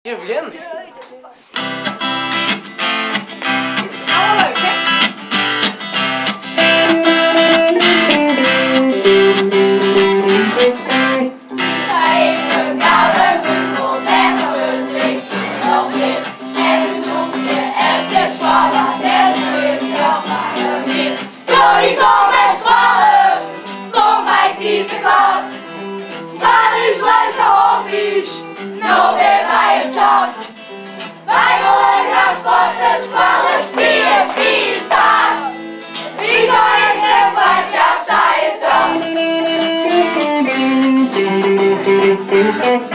Je begin. Nou, leuk hè? Zij een koude bubbel en een licht. Nog licht en een schroefje en het is vallen. En het is maar een licht. Zo die stom en schwallen. Kom bij tekoart. Van uw leuke hobby's. Nou weer bij het zat. Wij willen graag sporten, spallen, skiën, vier paard. Wie kan is de paard, ja, zij is dat.